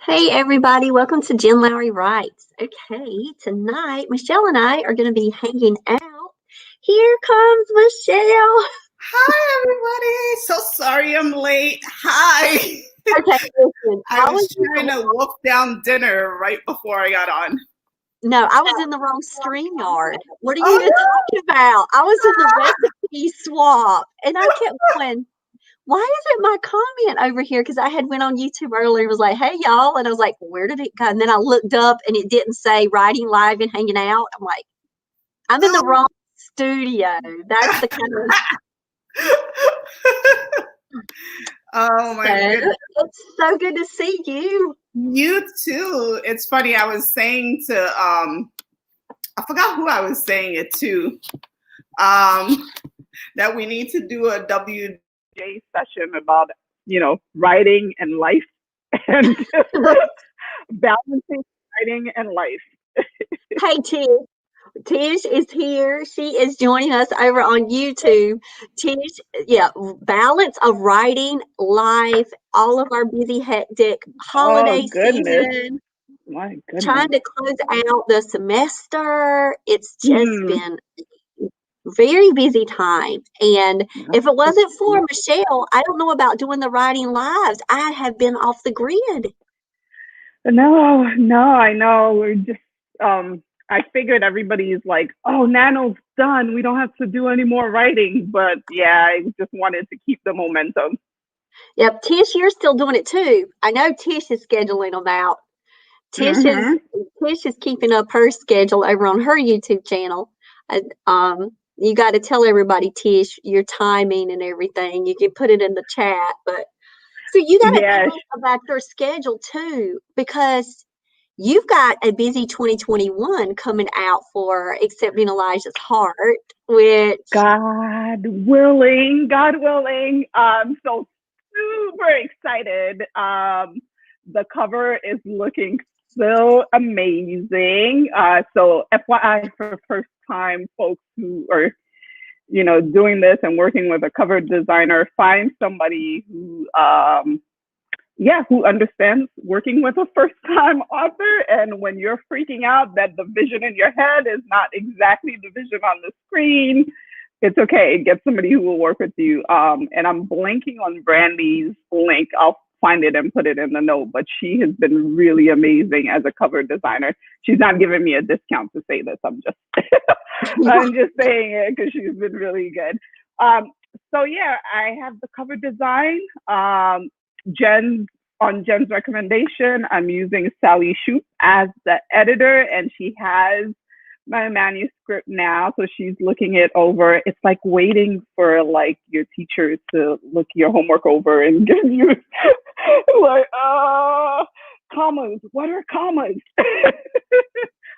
Hey everybody, welcome to Jen Lowry Writes. Okay, tonight Michelle and I are going to be hanging out. Here comes Michelle. Hi, everybody. So sorry I'm late. Hi. Okay, listen, I I was was in trying the to wolf down dinner right before I got on. I was in the wrong stream yard. What are you even Oh, talking about? I was in the recipe swap, and I kept going. Why isn't my comment over here? Because I had went on YouTube earlier, was like, "Hey y'all," and I was like, "Where did it go?" And then I looked up, and it didn't say writing live and hanging out. I'm like, I'm in the no. wrong studio. That's the kind of Oh, my so goodness. it's so good to see you. You too. It's funny. I was saying to, I forgot who I was saying it to, that we need to do a WJ session about, writing and life and balancing writing and life. Hey Tish. Tish is here. She is joining us over on YouTube. Tish, yeah, balance of writing, life, all of our busy, hectic Oh, holiday goodness. season, My trying goodness. to close out the semester. It's just Hmm. been very busy time. And if it wasn't for Michelle, I don't know about doing the writing lives. I have been off the grid. No, I know. We're just I figured everybody's like, oh, Nano's done. We don't have to do any more writing. But yeah, I just wanted to keep the momentum. Yep, Tish, you're still doing it too. I know Tish is scheduling them out. Tish is Mm-hmm. Tish is keeping up her schedule over on her YouTube channel. You got to tell everybody, Tish, your timing and everything. You can put it in the chat, but so you got to Yeah, tell them about your schedule too, because you've got a busy 2021 coming out for Accepting Elijah's Heart, which God willing. So super excited. The cover is looking so amazing. So FYI for first time folks who are doing this and working with a cover designer, find somebody who understands working with a first time author. And when you're freaking out that the vision in your head is not exactly the vision on the screen, it's okay. Get somebody who will work with you. And I'm blanking on Brandy's link. I'll find it and put it in the note, but she has been really amazing as a cover designer. She's not giving me a discount to say this. I'm just saying it because she's been really good. So yeah, I have the cover design. Jen's recommendation, I'm using Sally Shoup as the editor, and she has my manuscript now, so she's looking it over. It's like waiting for like your teacher to look your homework over and give you like, commas. What are commas?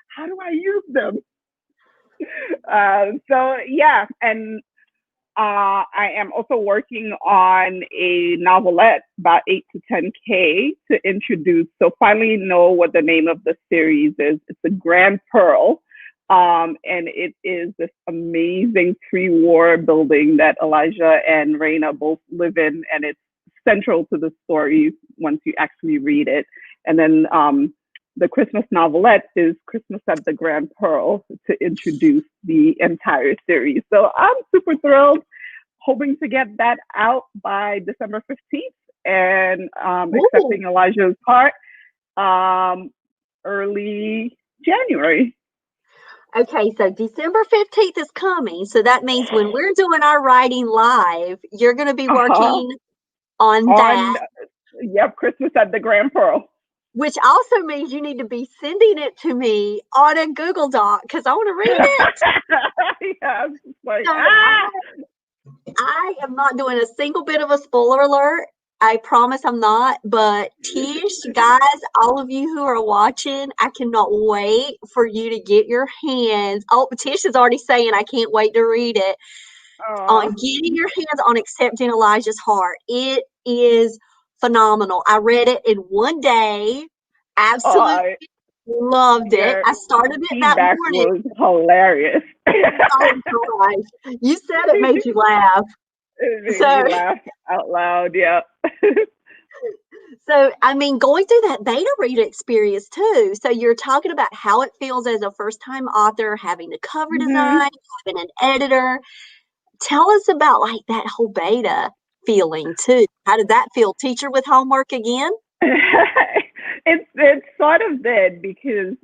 How do I use them? So yeah, and I am also working on a novelette, about 8 to 10K, to introduce. So finally know what the name of the series is. It's a Grand Pearl. And it is this amazing pre-war building that Elijah and Raina both live in, and it's central to the story once you actually read it. And then the Christmas novelette is Christmas at the Grand Pearl, to introduce the entire series. So I'm super thrilled, hoping to get that out by December 15th, and Accepting Elijah's Heart early January. Okay, so December 15th is coming. So that means when we're doing our writing live, you're going to be working on On, that. yep, Christmas at the Grand Pearl. Which also means you need to be sending it to me on a Google Doc because I want to read it. Yeah, like, So I am not doing a single bit of a spoiler alert. I promise I'm not. But Tish, guys, all of you who are watching, I cannot wait for you to get your hands. Oh, Tish is already saying I can't wait to read it. On getting your hands on Accepting Elijah's Heart. It is phenomenal. I read it in one day. Absolutely loved it. I started it that feedback morning. was hilarious. Oh gosh. You said it made you laugh. It made So me laugh out loud. Yeah. So, I mean, going through that beta reader experience too. So, you're talking about how it feels as a first time author, having the cover Hmm. design, having an editor. Tell us about like that whole beta feeling too. How did that feel? Teacher with homework again? It's sort of did because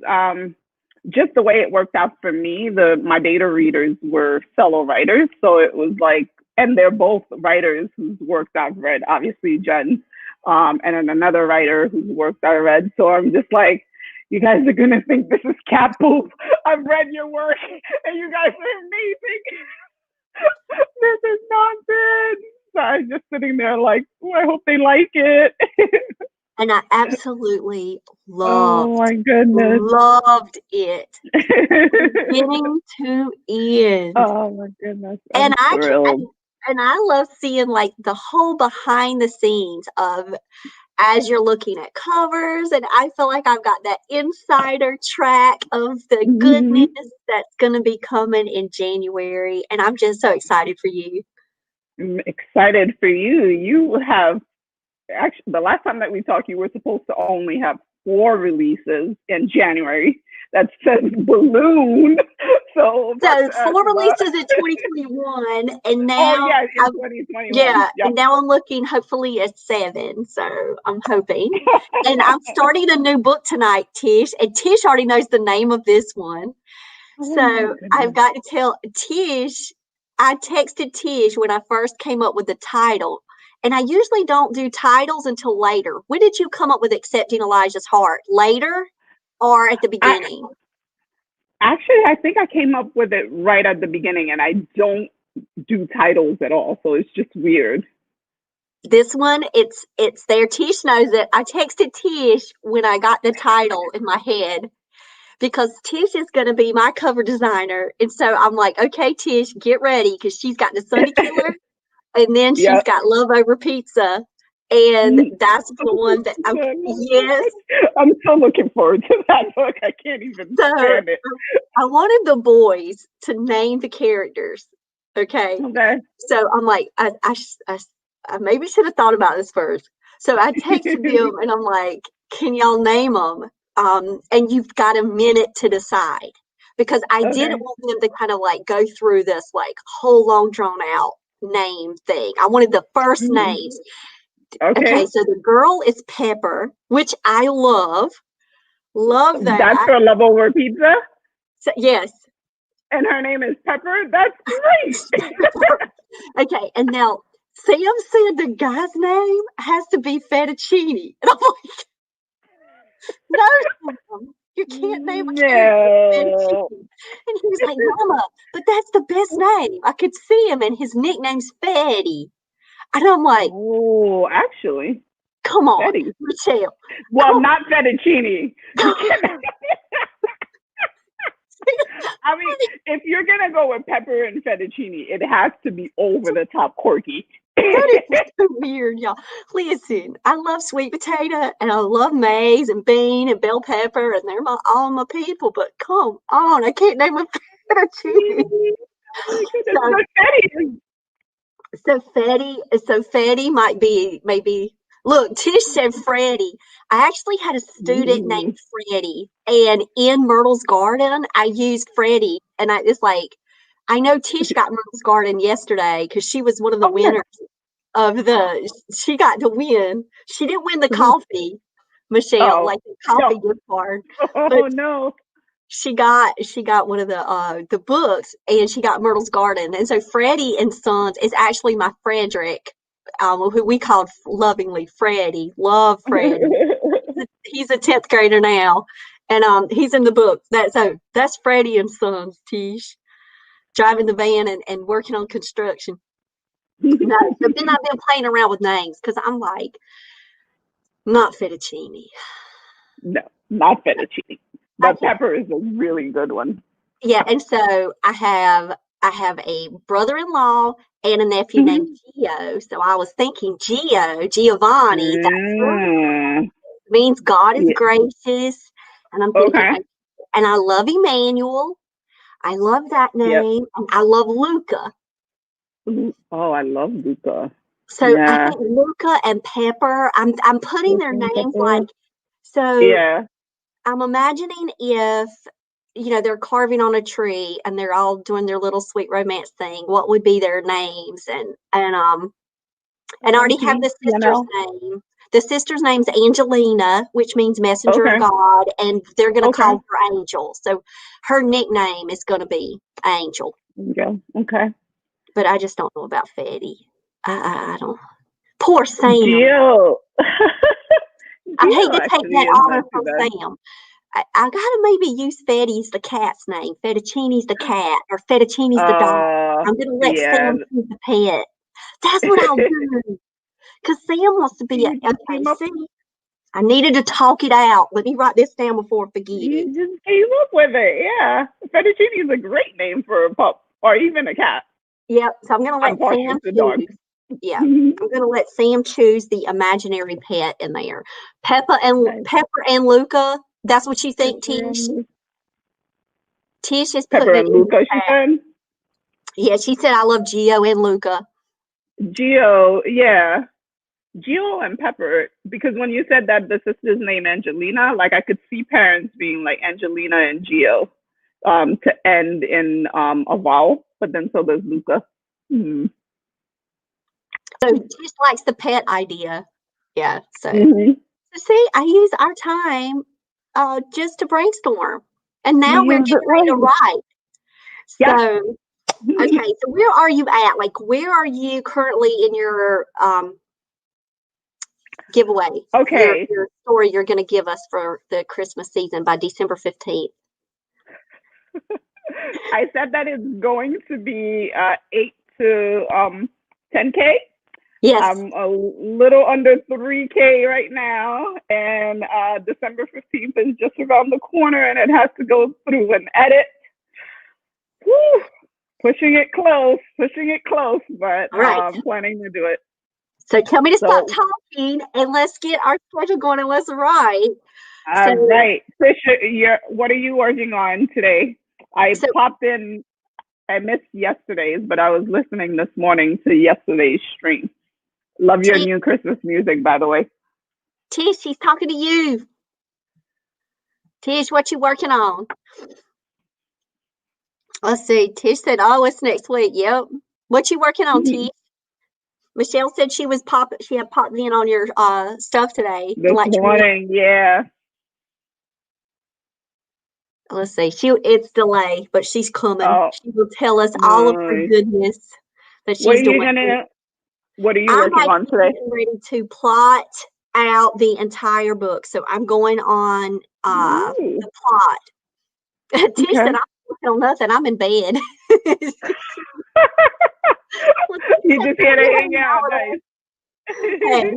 just the way it worked out for me, the my beta readers were fellow writers, so it was like, and they're both writers whose works I've read. Obviously, Jen, and then another writer whose works I read. So I'm just like, you guys are gonna think this is cat poop. I've read your work, and you guys are amazing. This is nonsense. So I'm just sitting there like, oh, I hope they like it. And I absolutely Oh my goodness. loved it. Beginning to end. Oh my goodness. And I'm I can, thrilled. and I love seeing like the whole behind the scenes of as you're looking at covers, and I feel like I've got that insider track of the goodness Mhm. that's going to be coming in January, and I'm just so excited for you. I'm excited for you. You have actually, the last time that we talked, you were supposed to only have 4 releases in January. That says balloon. So that's So 4 well, releases in 2021, and oh now yeah, in I'm 2021. yeah, Yep. and now I'm looking hopefully at 7. So I'm hoping, and I'm starting a new book tonight, Tish, and Tish already knows the name of this one. Oh my So I've goodness. got to tell Tish, I texted Tish when I first came up with the title. And I usually don't do titles until later. When did you come up with Accepting Elijah's Heart? Later or at the I beginning? actually I think I came up with it right at the beginning, and I don't do titles at all, so it's just weird. This one, it's there. Tish knows it. I texted Tish when I got the title in my head because Tish is going to be my cover designer. And so I'm like, okay, Tish, get ready because she's got the Sunday Killer and then she's Yep. got Love Over Pizza. And Mm. that's the one that I'm, I love yes. that. I'm so looking forward to that book. I can't even So stand it. I wanted the boys to name the characters. Okay. Okay. So I'm like, I maybe should have thought about this first. So I texted them and I'm like, can y'all name them? And you've got a minute to decide because I didn't Okay. want them to kind of like go through this like whole long drawn out name thing. I wanted the first Mm. names. Okay, Okay. so the girl is Pepper, which I love. Love That's that. for Love Over Pizza, So, yes. and her name is Pepper. That's great. Okay, and now Sam said the guy's name has to be Fettuccine. And I'm like, no, Sam, you can't name a character No. Fettuccine. And he was like, Mama, but that's the best name. I could see him, and his nickname's Fetty. And I'm like, Oh, actually, come on, Betty. Michelle. Well, Come not fettuccine. You can. I mean, if you're gonna go with pepper and fettuccine, it has to be over the top quirky. That is so weird, y'all. Listen, I love sweet potato and I love maize and bean and bell pepper, and they're all my people. But come on, I can't name a fettuccine. Oh my goodness, So, but Betty. so Fetty might be maybe. Look, Tish said Freddie. I actually had a student named Mm. Freddie, and in Myrtle's Garden, I used Freddie, and it's like I know Tish got Myrtle's Garden yesterday because she was one of the Oh yeah. winners of the she got to win. She didn't win the coffee, Michelle, Oh like the no. coffee gift card, but Oh no. she got one of the books and she got Myrtle's Garden. And so Freddie and Sons is actually my Frederick, who we called lovingly Freddie. Love Freddie. He's a 10th grader now. And he's in the book. That's Freddie and Sons, Tish. Driving the van and working on construction. No, so then I've been playing around with names because I'm like, not fettuccine. No, not fettuccine. I But can't. pepper is a really good one. Yeah, and so I have a brother-in-law and a nephew named Mhm. Gio. So I was thinking Giovanni. That's right. Mm. Means God is Yeah. gracious. And I'm thinking, Okay. and I love Emmanuel. I love that Yep. name. And I love Luca. Oh, I love Luca. So I Yeah. think Luca and Pepper, I'm putting their names like, so Yeah. I'm imagining if, they're carving on a tree and they're all doing their little sweet romance thing, what would be their names? And I already have the sister's Janelle. name. The sister's name's Angelina, which means messenger of Okay. God, and they're going to Okay. call her Angel. So her nickname is going to be Angel. Yeah. Okay. But I just don't know about Fetty. I don't. Poor Sam. Gio. I hate Gio to take actually that is honor not too from bad. Sam. I gotta maybe use Fetty's the cat's name. Fettuccine's the cat, or Fettuccine's the dog. I'm gonna let Yeah. Sam choose the pet. That's what I'll do. Because Sam wants to be You just okay. came up. See, I needed to talk it out. Let me write this down before I forget it. You just came up with it. Yeah. Fettuccine is a great name for a pup or even a cat. Yep. So I'm gonna I'm let partial Sam to dogs. choose. Yeah. I'm gonna let Sam choose the imaginary pet in there. Nice. Pepper and Luca. That's what you think, Pepper Tish? and Tish is Pepper putting it and in the Luca, she chat. said. Yeah, she said I love Gio and Luca. Gio, yeah. Gio and Pepper, because when you said that the sister's name Angelina, like I could see parents being like Angelina and Gio, to end in a vowel, but then so does Luca. Hmm. So Tish likes the pet idea. Yeah. So Mm-hmm. see, I use our time just to brainstorm. And You now we're used it getting ready to right. write. Yes. So okay, so where are you at? Like where are you currently in your giveaway? Your Okay. your story you're gonna give us for the Christmas season by December 15th. I said that it's going to be 8 to 10K. Yes. I'm a little under 3K right now, and December 15th is just around the corner, and it has to go through an edit. Woo! Pushing it close, but All right. I'm planning to do it. So tell me to stop So, talking and let's get our schedule going and let's write. all So right, Trisha, what are you working on today? I so popped in. I missed yesterday's, but I was listening this morning to yesterday's stream. Love your Tish, new Christmas music, by the way. she's talking to you. Tish, what you working on? Let's see. Tish said, "Oh, it's next week." Yep. What you working on, Tish? Michelle said she had popped in on your stuff today. This Like, morning, yeah. let's see. It's delayed, but she's coming. Oh, She will tell us all of her nice. goodness that What are she's you doing. gonna? What are you I'm working on actually today? getting ready to plot out the entire book. So I'm going on Ooh, the plot. Tish said, okay. "I'm not working on nothing. I'm in bed." You just here to hang out, nice. Hey,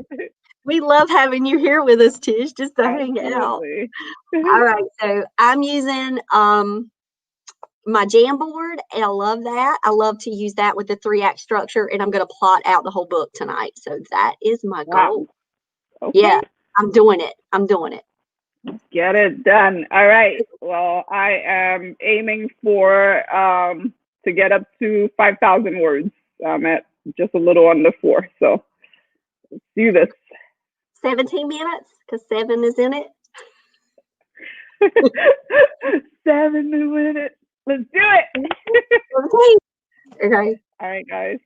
we love having you here with us, Tish, just to hang out. Absolutely. All right, so I'm using my Jamboard, and I love that. I love to use that with the 3-act structure, and I'm going to plot out the whole book tonight. So that is my goal. Wow. Okay. Yeah, I'm doing it. I'm doing it. Get it done. All right. Well, I am aiming for to get up to 5,000 words. I'm at just a little under 4. So let's do this. 17 minutes because 7 is in it. 7 minutes. Let's do it. Okay. All right, guys.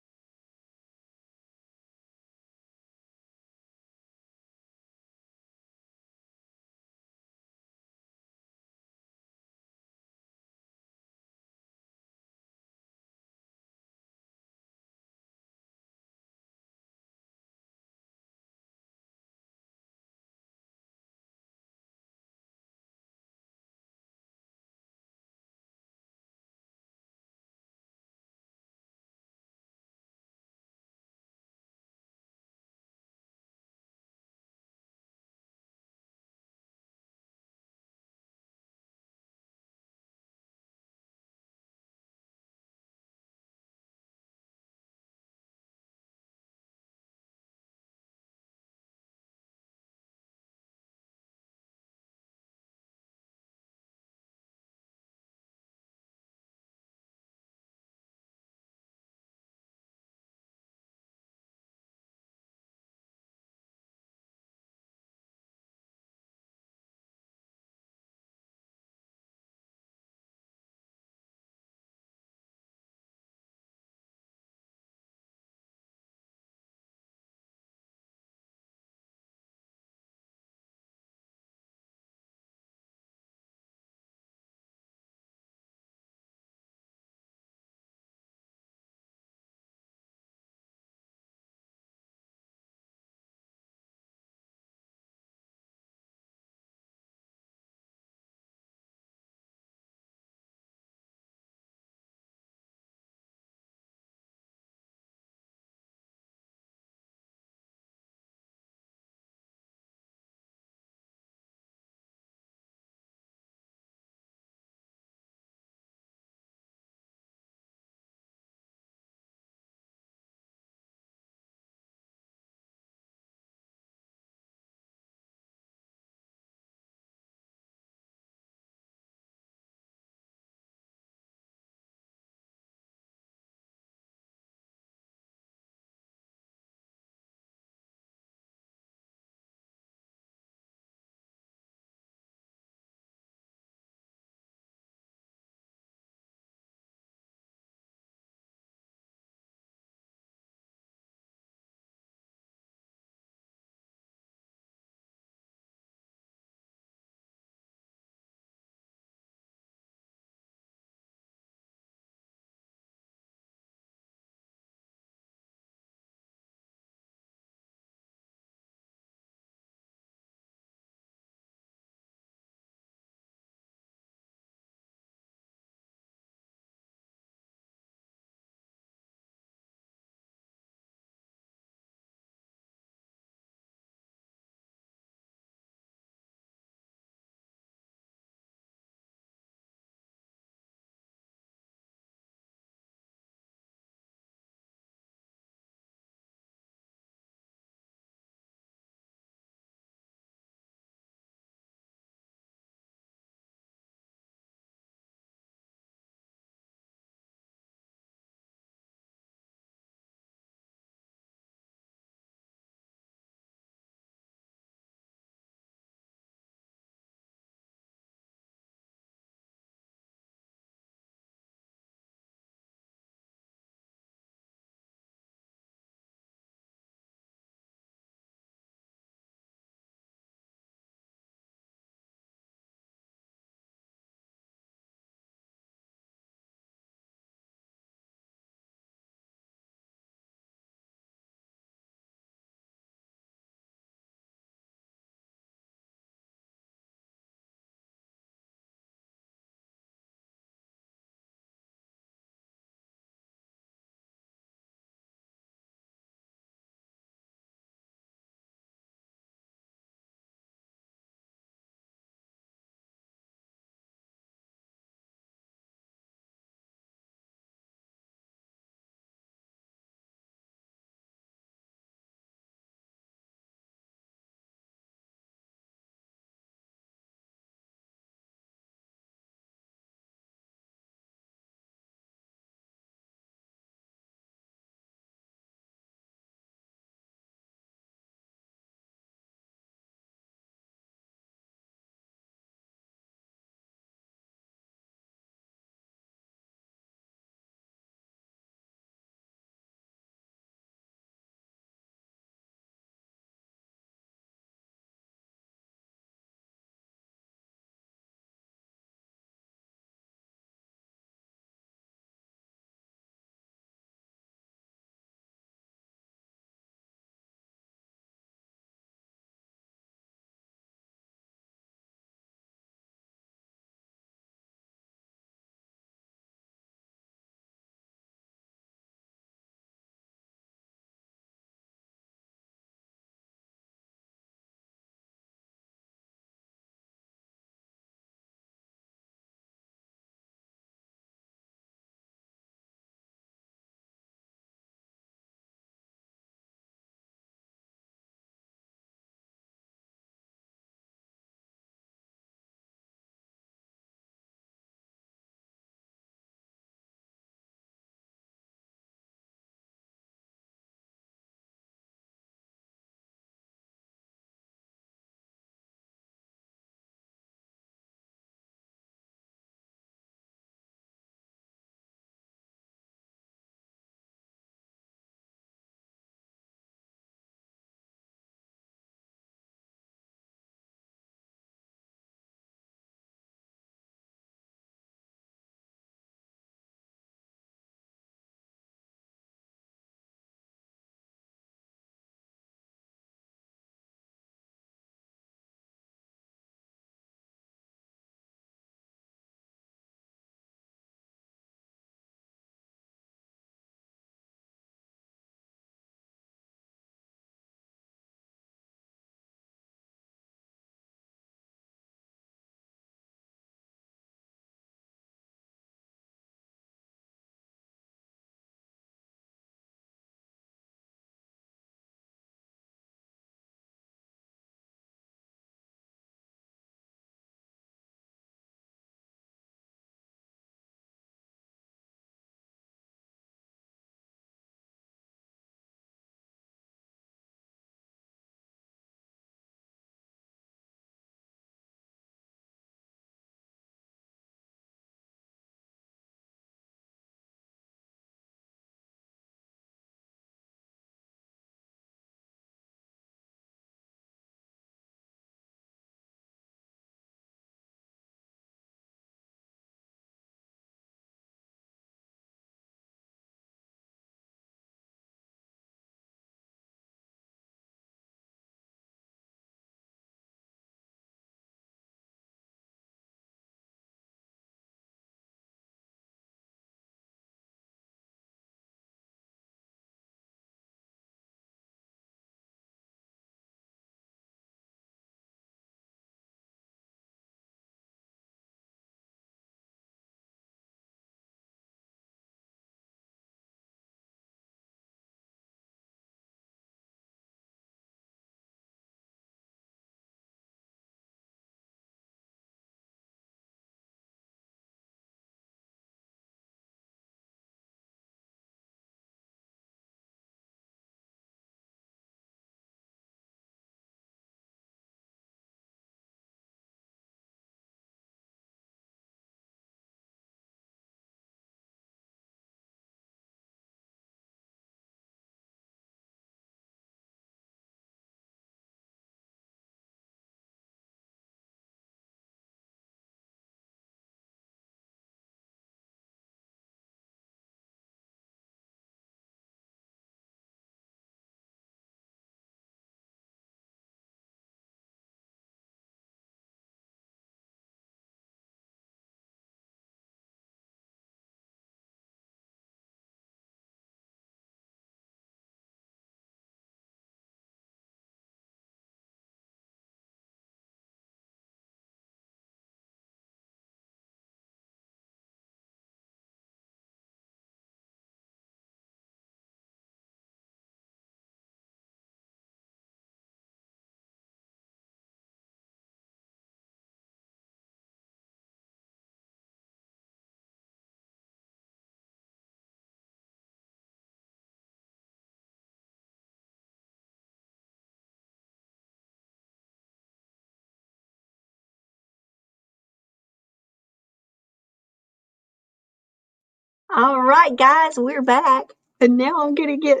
All right, guys, we're back. And now I'm gonna get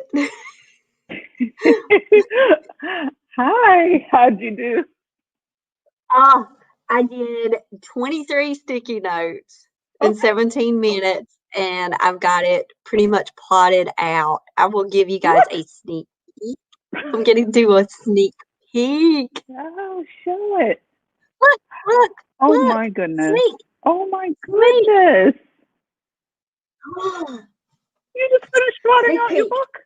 Hi, how'd you do? ah, I did 23 sticky notes in Okay. 17 minutes, and I've got it pretty much plotted out. I will give you guys What? a sneak peek. I'm gonna do a sneak peek. Oh, show it. Look, look, Oh look. my goodness. Sneak, Oh my sneak. goodness. Ah, You just finished plotting sneak out your peek. book?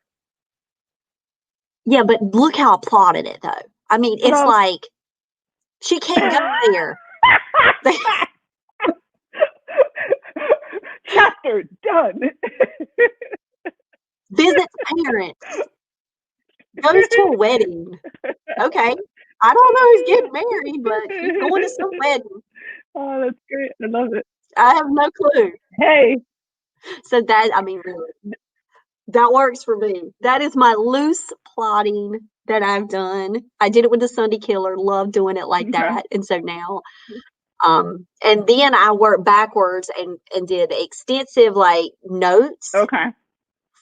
Yeah, but look how I plotted it though. I mean, But it's like she can't go there. Chapter done. Visits parents, goes to a wedding. Okay. I don't know who's getting married, but she's going to some wedding. Oh, that's great. I love it. I have no clue. Hey, So that, I mean, really, that works for me. That is my loose plotting that I've done. I did it with the Sunday Killer, love doing it like okay. that. And so now, and then I worked backwards and did extensive like notes Okay.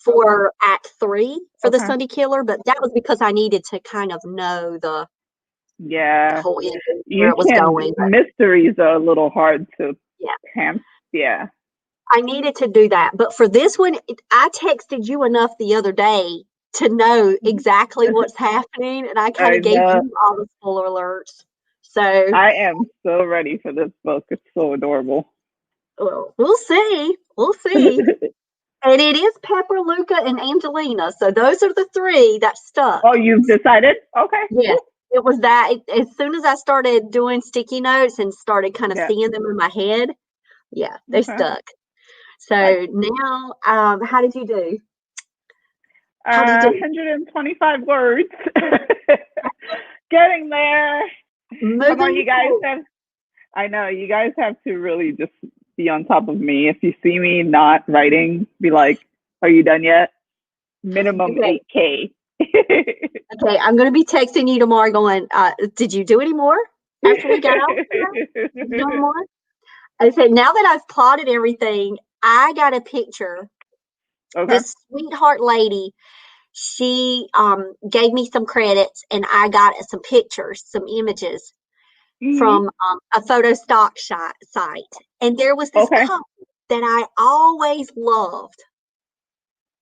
for Act 3 for the Okay. Sunday Killer, but that was because I needed to kind of know the Yeah. whole ending, where You it was can, going. But mysteries are a little hard to yeah, pam. Yeah. I needed to do that. But for this one, I texted you enough the other day to know exactly what's happening, and I kind I of gave know. you all the spoiler alerts. So, I am so ready for this book. It's so adorable. well, we'll see. We'll see. And it is Pepper, Luca, and Angelina. So those are the three that stuck. Oh, you've decided? Okay, Yes, cool. it was that. As soon as I started doing sticky notes and started kind of Yeah. seeing them in my head, yeah, they Okay. stuck. Nice. So now, how did you do? How did you do? 125 words. Getting there. Come on, Moving you guys forward. have, I know, you guys have to really just be on top of me. If you see me not writing, be like, are you done yet? Minimum Okay, 8K. okay. I'm going to be texting you tomorrow going, did you do any more after we got off today? Did you do any more? I said, now that I've plotted everything, I got a picture. Okay. This sweetheart lady, she gave me some credits and I got some pictures, some images Hmm. from a photo stock site. And there was this Okay. couple that I always loved,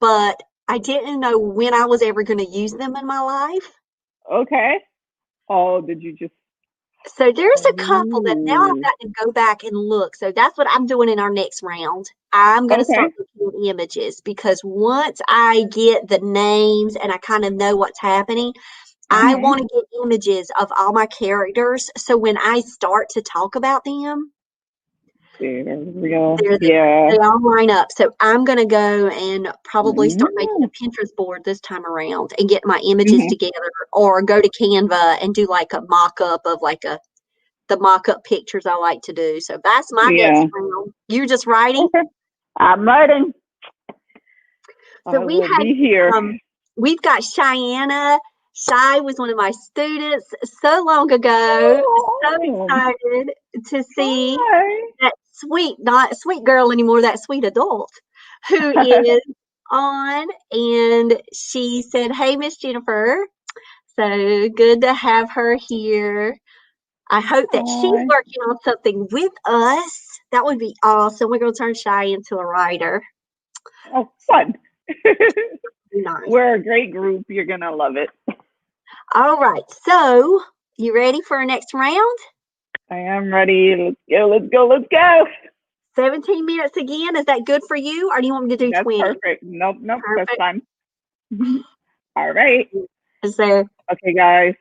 but I didn't know when I was ever going to use them in my life. Okay. Oh, did you just? So there's a couple that now I've Ooh. got to go back and look. So that's what I'm doing in our next round. I'm going to start Okay. looking at images because once I get the names and I kind of know what's happening, I Hmm. want to get images of all my characters. So when I start to talk about them, There we go. they're there. Yeah. They all line up. So I'm going to go and probably start making a Mm-hmm. Pinterest board this time around and get my images together or go to Canva and do like a mock up of like the mock up pictures I like to do. So that's my next Yeah. round. You're just writing. Okay. I'm writing. So I will be here. we've got Cheyenne. Shy was one of my students so long ago. So Oh, excited to see hi. that sweet, not sweet girl anymore, that sweet adult who is on. And she said, "Hey, Miss Jennifer, so good to have her here. I hope that she's Hi. working on something with us. That would be awesome. We're going to turn Shy into a writer. Oh, fun. Nice. We're a great group. You're gonna love it. All right. So, you ready for our next round? I am ready. Let's go. Let's go. Let's go. 17 minutes again. Is that good for you, or do you want me to do That's 20? perfect. Nope. Nope. That's Perfect. fine. All right. Is there Okay, guys.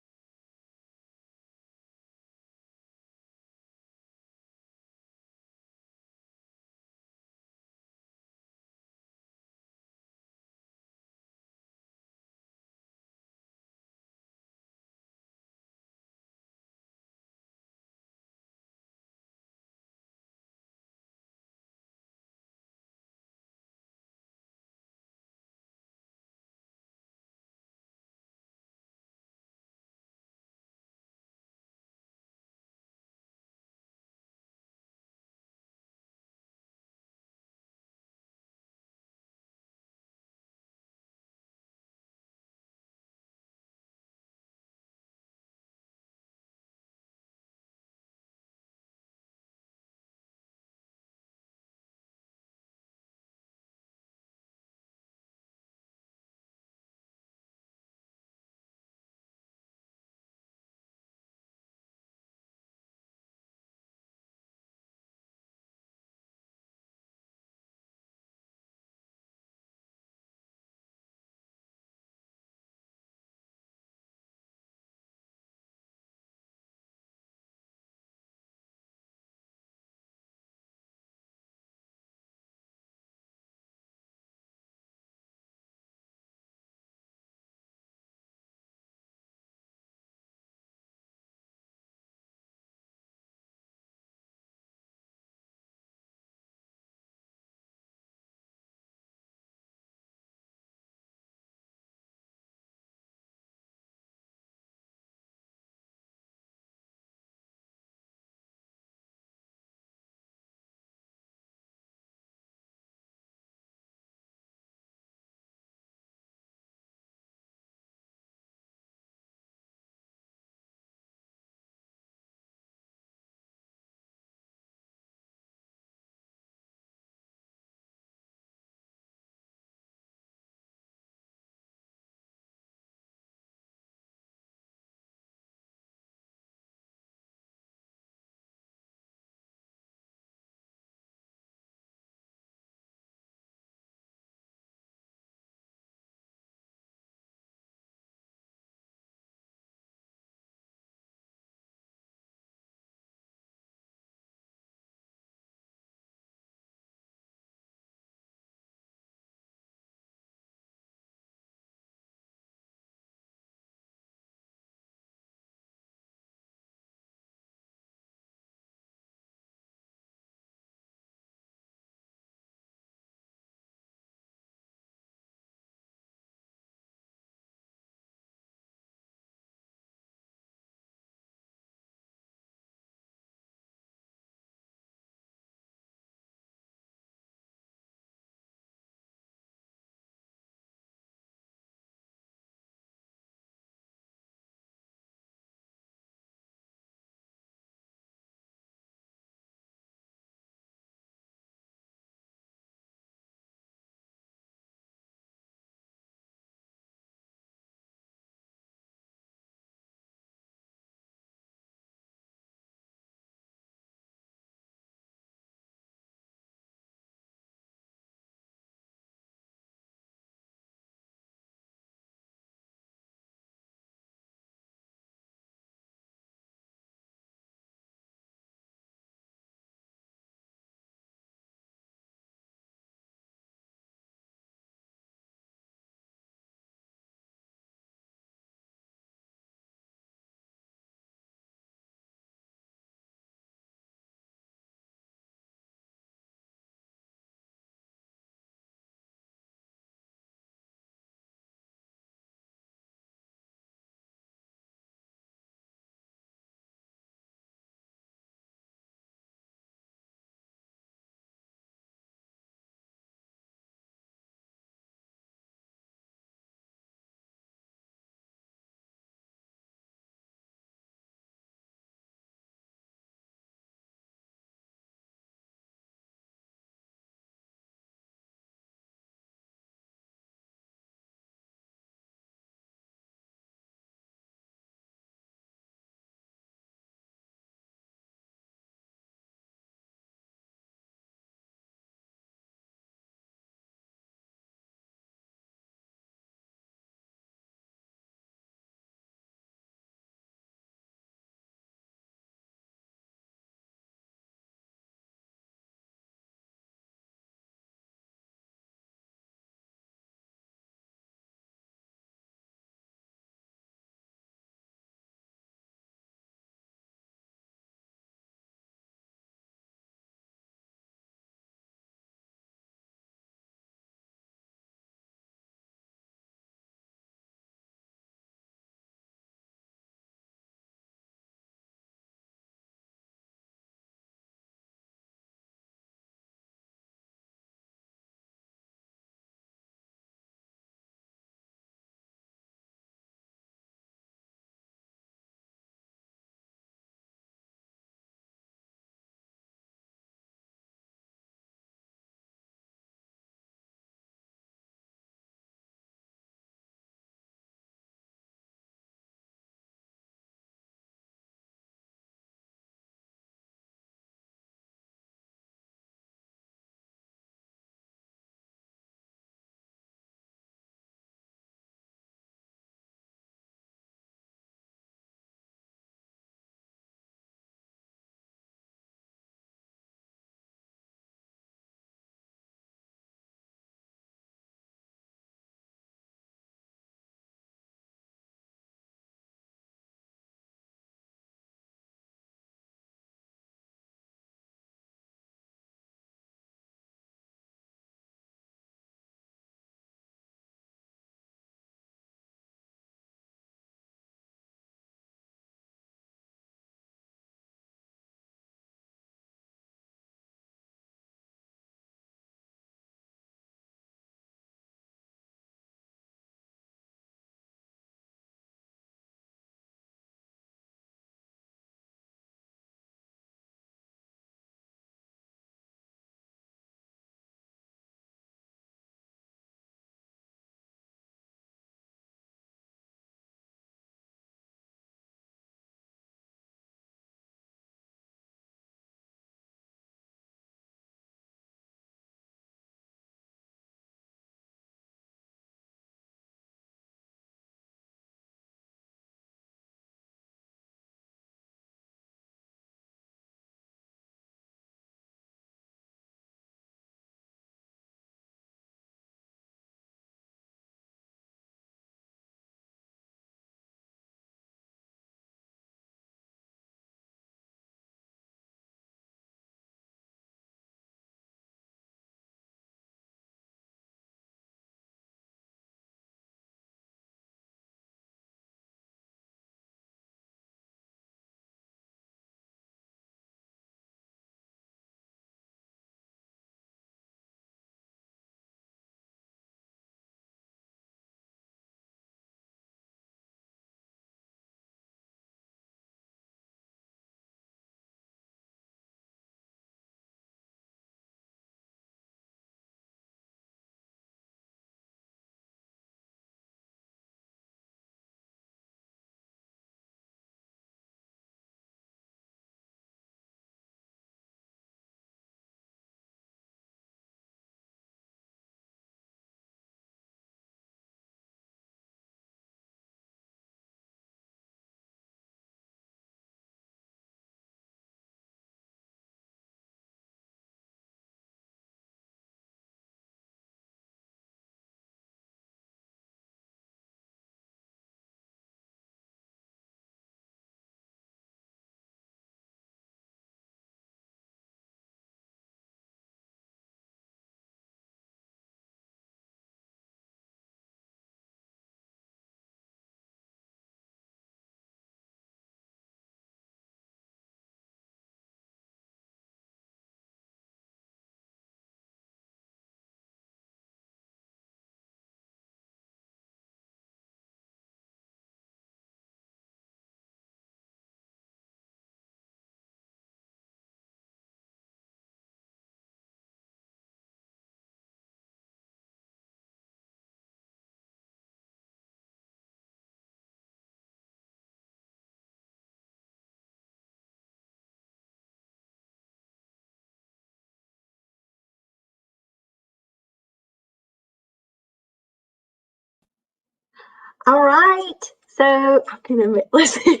All right. So I'm gonna let's see.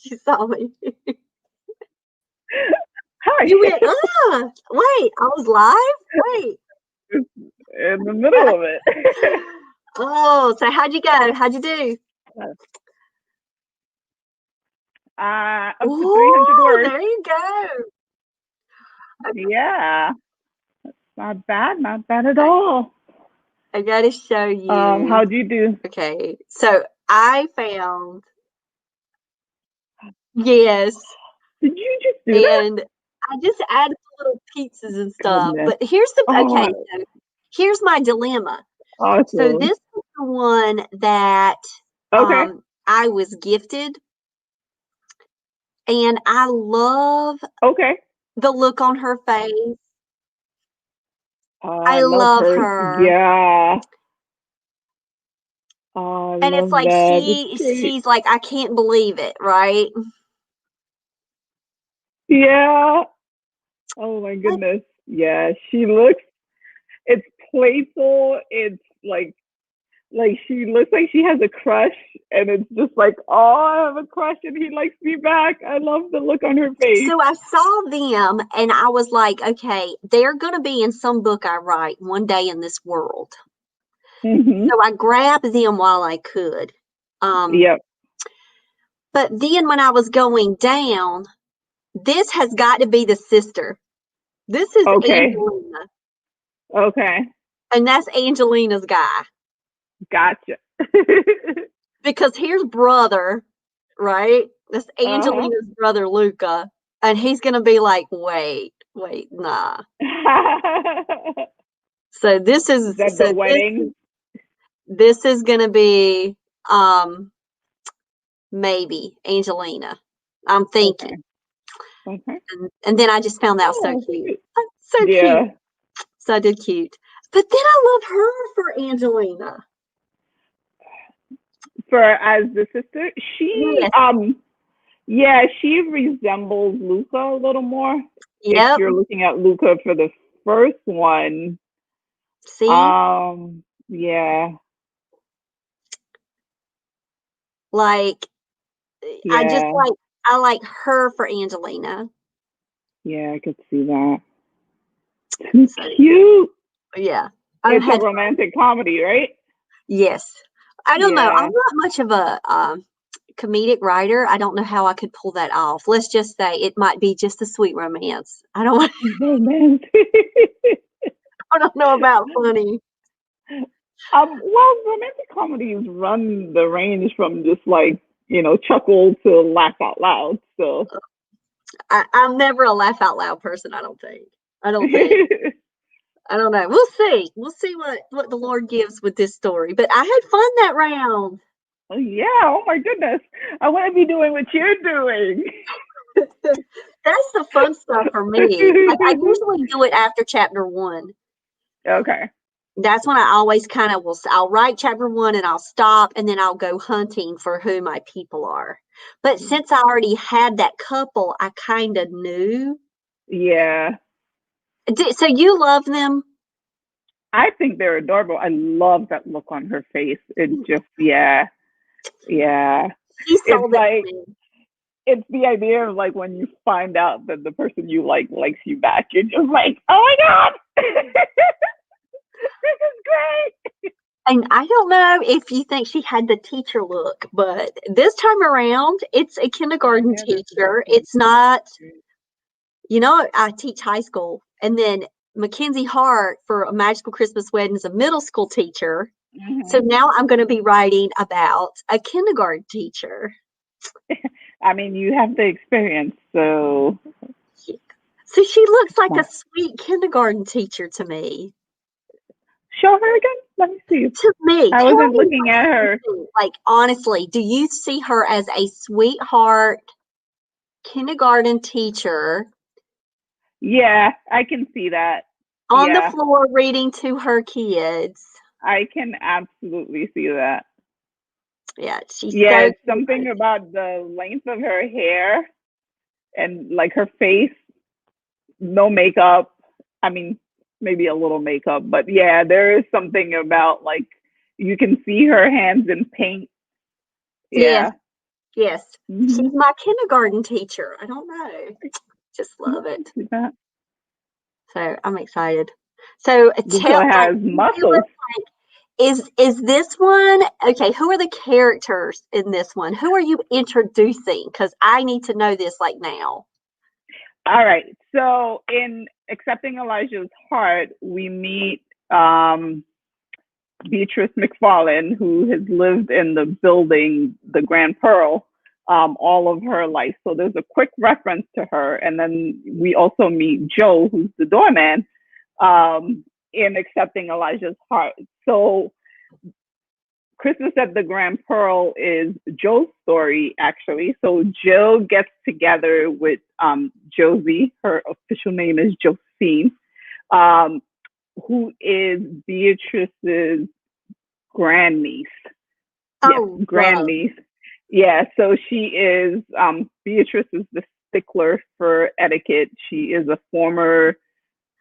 She saw me. Hi. You went, wait, I was live? Wait. In the middle of it. Oh, so how'd you go? How'd you do? Up to 300 Ooh, words. there you go. Yeah. Not bad. Not bad at all. I gotta show you. How'd you do? Okay, so I found, yes, Did you just do that? and I just added little pizzas and stuff. Goodness. But here's the Oh, okay, so here's my dilemma. So awesome. this is the one that Okay. I was gifted, and I love Okay. the look on her face. I I love love her. her. Yeah. Oh, I And it's love like that. That's great. she's like, I can't believe it, right? Yeah. Oh my goodness. Yeah, she looks, it's playful. It's like she looks like she has a crush, and it's just like, oh, I have a crush and he likes me back. I love the look on her face. So I saw them and I was like, okay, they're going to be in some book I write one day in this world. Mm-hmm. So I grabbed them while I could. Um, Yep. but then when I was going down, this has got to be the sister. This is Okay. Angelina, Okay. and that's Angelina's guy. Gotcha. Because here's brother, right? That's Uh-huh. Angelina's brother, Luca. And he's going to be like, wait, nah. So this is, That the wedding. this is going to be, um, maybe Angelina. I'm Okay. thinking. Okay. And then I just found that so Oh, cute. sweet. So cute. Yeah. So did cute. But then I love her for Angelina. For as the sister, she Yes. yeah, she resembles Luca a little more. If Yep. you're looking at Luca for the first one, See? yeah, Like I just yeah, I like her for Angelina. yeah, I could see that. Too So cute. yeah. I've It's a had romantic comedy, right? yes. I don't know. Yeah. I'm not much of a comedic writer. I don't know how I could pull that off. Let's just say it might be just a sweet romance. Romantic. I don't know about funny. Well, romantic comedies run the range from just like, chuckle to laugh out loud. So I'm never a laugh out loud person, I don't think. I don't think. I don't know. We'll see. We'll see what the Lord gives with this story. But I had fun that round. oh yeah, oh my goodness. I want to be doing what you're doing. That's the fun stuff for me. Like I usually do it after chapter 1. Okay. That's when I always kind of I'll write chapter 1 and I'll stop and then I'll go hunting for who my people are. But since I already had that couple, I kind of knew. Yeah. So you love them? I think they're adorable. I love that look on her face. It just, yeah. Yeah. She It's sold it like, to me. it's the idea of like when you find out that the person you like likes you back, you're just like, oh my God, this is great. And I don't know if you think she had the teacher look, but this time around, it's a kindergarten Yeah, that's a good teacher. point. It's not, I teach high school. And then Mackenzie Hart for A Magical Christmas Wedding is a middle school teacher. So Mm-hmm. now I'm going to be writing about a kindergarten teacher. I mean, you have the experience, so. So she looks like a sweet kindergarten teacher to me. Show her again. Let me see. To me, I tell wasn't me looking what at you her. think. Like, honestly, do you see her as a sweetheart kindergarten teacher Yeah, I can see that. on the Yeah, floor reading to her kids? I can absolutely see that. Yeah, she's Yeah, so it's something cute. about the length of her hair and like her face, no makeup. I mean, maybe a little makeup, but yeah, there is something about like you can see her hands in paint Yeah. Yes. She's Mm-hmm. my kindergarten teacher. I don't know. Just love it. Yeah. So I'm excited. So This tell one like has muscles. is this one okay, who are the characters in this one? Who are you introducing? Because I need to know this like now. All right. So in Accepting Elijah's Heart, we meet um, Beatrice McFarlane, who has lived in the building, the Grand Pearl, all of her life. So there's a quick reference to her. And then we also meet Joe, who's the doorman, in Accepting Elijah's Heart. So Christmas at the Grand Pearl is Joe's story, actually. So Joe gets together with Josie. Her official name is Josephine, um, who is Beatrice's grandniece. Yes, Oh, love. grandniece. Yeah, so she is, Beatrice is the stickler for etiquette. She is a former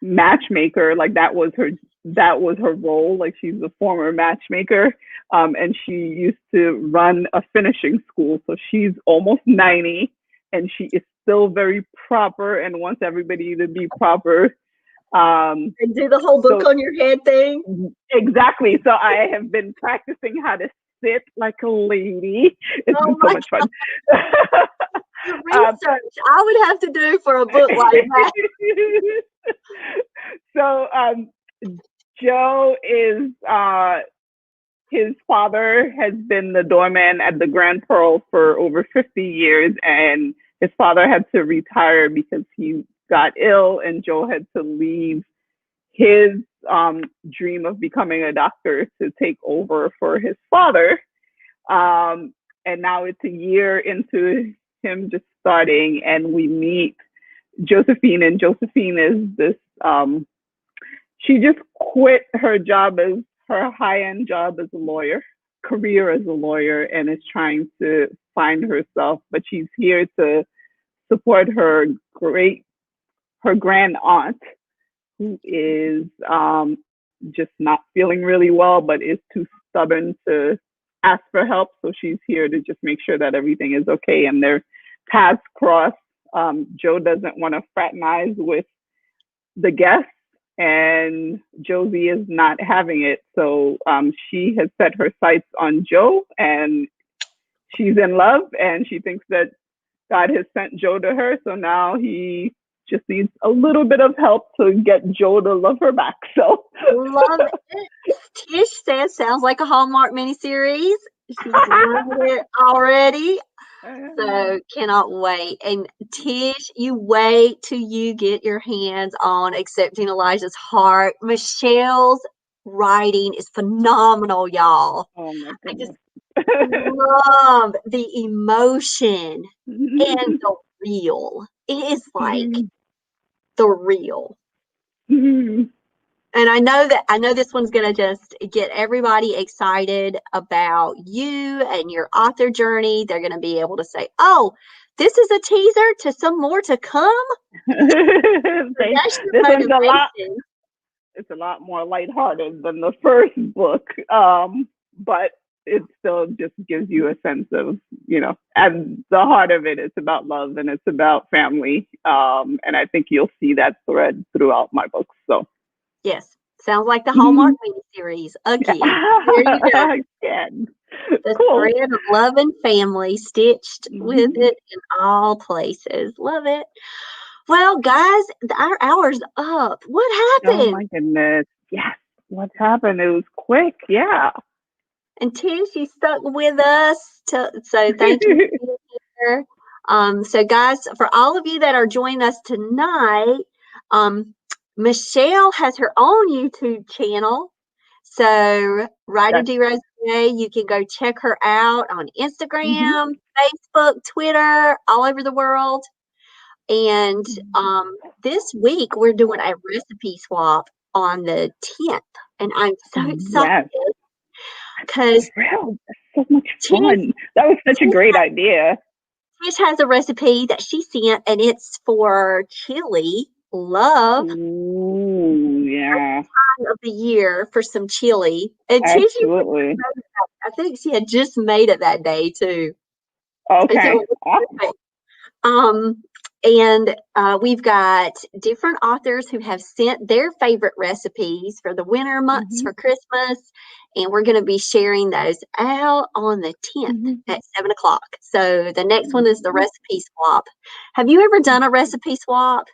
matchmaker. Like that was her role. Like she's a former matchmaker, and she used to run a finishing school. So she's almost 90, and she is still very proper and wants everybody to be proper. And do the whole book So on your head thing. exactly. So I have been practicing how to sit like a lady. It's Oh been so my much fun. God, um, research I would have to do for a book like that. so Joe is his father has been the doorman at the Grand Pearl for over 50 years, and his father had to retire because he got ill, and Joe had to leave his dream of becoming a doctor to take over for his father. And now it's a year into him just starting, and we meet Josephine, and Josephine is this. She just quit her job as her high-end job as a lawyer, career as a lawyer, and is trying to find herself. But she's here to support her grand aunt, who is just not feeling really well, but is too stubborn to ask for help. So she's here to just make sure that everything is okay, and their paths cross. Joe doesn't want to fraternize with the guests, and Josie is not having it. So she has set her sights on Joe, and she's in love, and she thinks that God has sent Joe to her. So now he just needs a little bit of help to get Joe to love her back. So Love it. Tish says sounds like a Hallmark miniseries. She's loving it already. So cannot wait. And Tish, you wait till you get your hands on Accepting Elijah's Heart. Michelle's writing is phenomenal, y'all. oh my I just goodness. love the emotion and the real. It is like the real. And I know this one's going to just get everybody excited about you and your author journey. They're going to be able to say, "Oh, this is a teaser to some more to come." That's your This one's motivation. it's a lot more lighthearted than the first book, but it still just gives you a sense of, at the heart of it, it's about love and it's about family, and I think you'll see that thread throughout my books. So Yes, sounds like the Hallmark miniseries again. There you go. again, The cool. thread of love and family stitched with it in all places. Love it. Well, guys, our hour's up. What Oh happened? my goodness, yes, what happened? It was quick. Yeah. And Tish, you stuck with us. So thank you for being here. So guys, for all of you that are joining us tonight, Michelle has her own YouTube channel. So Writer Yes. Derosier, you can go check her out on Mm-hmm. Instagram, Facebook, Twitter, all over the world. And this week we're doing a recipe swap on the 10th. And I'm so excited Yes. because Real. That's so much Tish, fun. That was such a great idea. Tish has a recipe that she sent, and it's for chili. Love Ooh, yeah. time of the year for some chili. And Tish, you Absolutely. I think she had just made it that day too. And so Okay. it was perfect. And we've got different authors who have sent their favorite recipes for the winter months Mm-hmm. for Christmas. And we're going to be sharing those out on the 10th Mm-hmm. at 7 o'clock. So the next one is the recipe swap. Have you ever done a recipe swap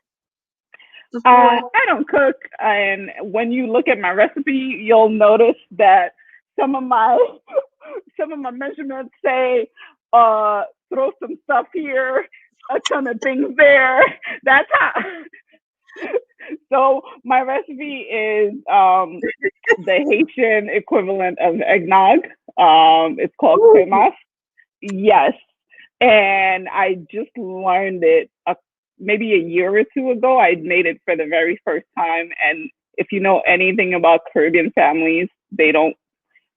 before? I don't cook, and when you look at my recipe, you'll notice that some of my some of my measurements say throw some stuff here, a ton of things there. That's how. So my recipe is the Haitian equivalent of eggnog. It's called Ooh, cremas. Yes, and I just learned it maybe a year or two ago. I made it for the very first time, and if you know anything about Caribbean families, they don't.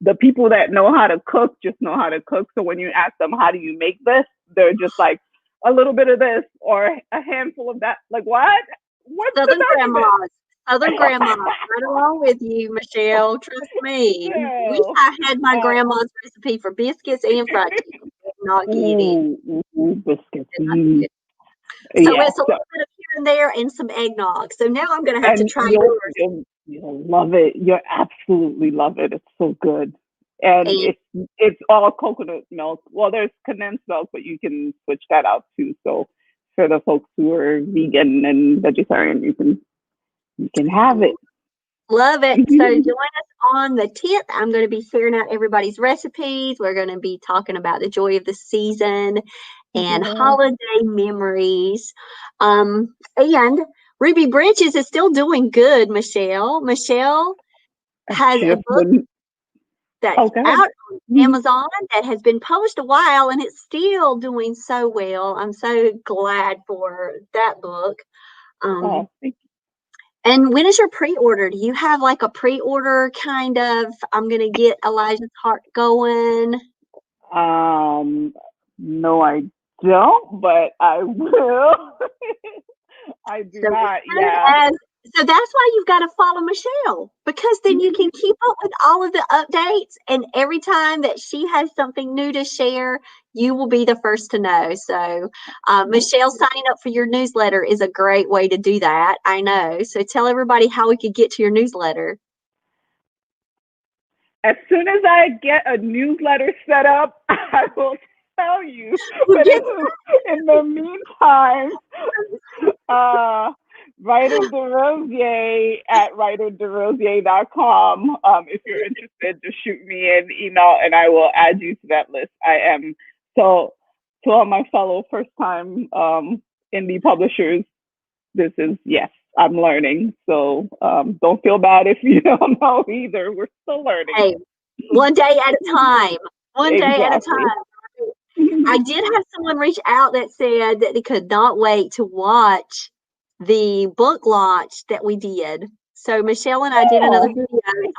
The people that know how to cook just know how to cook. So when you ask them how do you make this, they're just like a little bit of this or a handful of that. Like what? What's the Southern document? grandmas. Southern grandmas. Right along with you, Michelle. Trust me. Wish So, I had my uh, grandma's recipe for biscuits and fried chicken. Did not get it. biscuits. Did not get it. So Yeah. it's a So, little bit of here and there and some eggnog. So now I'm going to have to and try yours. you'll love it. You'll absolutely love it. It's so good. And And it's all coconut milk. Well, there's condensed milk, but you can switch that out too. So for the folks who are vegan and vegetarian, you can have it. love it. So join us on the 10th. I'm going to be sharing out everybody's recipes. We're going to be talking about the joy of the season and Yeah. holiday memories. And Ruby Bridges is still doing good, Michelle. Michelle I've has a just book been. that's Oh, go ahead. out on Amazon that has been published a while and it's still doing so well. I'm so glad for that book. Um, Oh, thank and when is your pre-order? Do you have like a pre-order kind of, I'm going to get Elijah's heart going? you. No, I don't, but I will. I do So not. as soon Yeah. as, so that's why you've got to follow Michelle because then you can keep up with all of the updates. And every time that she has something new to share, you will be the first to know. So, Michelle, signing up for your newsletter is a great way to do that. I know. So tell everybody how we could get to your newsletter. As soon as I get a newsletter set up, I will tell you. We'll But get in the meantime, writer Derosier at writerderosier.com. If you're interested, just shoot me an email and I will add you to that list. I am so to all my fellow first time indie publishers, this is yes, I'm learning. So don't feel bad if you don't know either. We're still learning. Hey, one day at a time. One day at a Exactly. time. I did have someone reach out that said that they could not wait to watch the book launch that we did. So Michelle and I did another Oh, video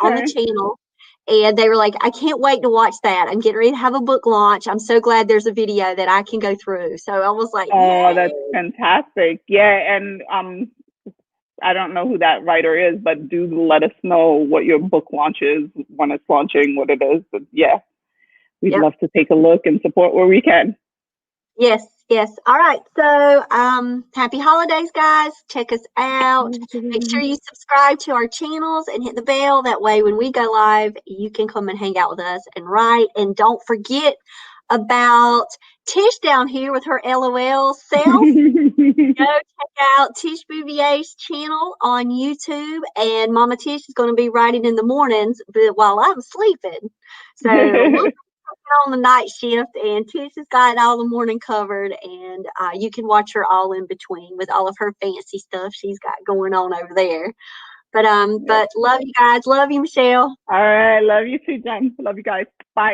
on the okay. channel, and they were like, I can't wait to watch that. I'm getting ready to have a book launch. I'm so glad there's a video that I can go through. So I was like, Oh, yay. that's fantastic. Yeah, and I don't know who that writer is, but do let us know what your book launch is, when it's launching, what it is. But yeah, we'd Yep. love to take a look and support where we can. Yes, yes. All right. So, happy holidays, guys. Check us out. Make sure you subscribe to our channels and hit the bell. That way, when we go live, you can come and hang out with us and write. And don't forget about Tish down here with her LOL self. Go check out Tish Bouvier's channel on YouTube. And Mama Tish is going to be writing in the mornings but while I'm sleeping. So, we'll on the night shift, and Tish has got all the morning covered, and you can watch her all in between with all of her fancy stuff she's got going on over there. But Yep. love you guys. Love you, Michelle. All right. Love you too, Jen. Love you guys. Bye.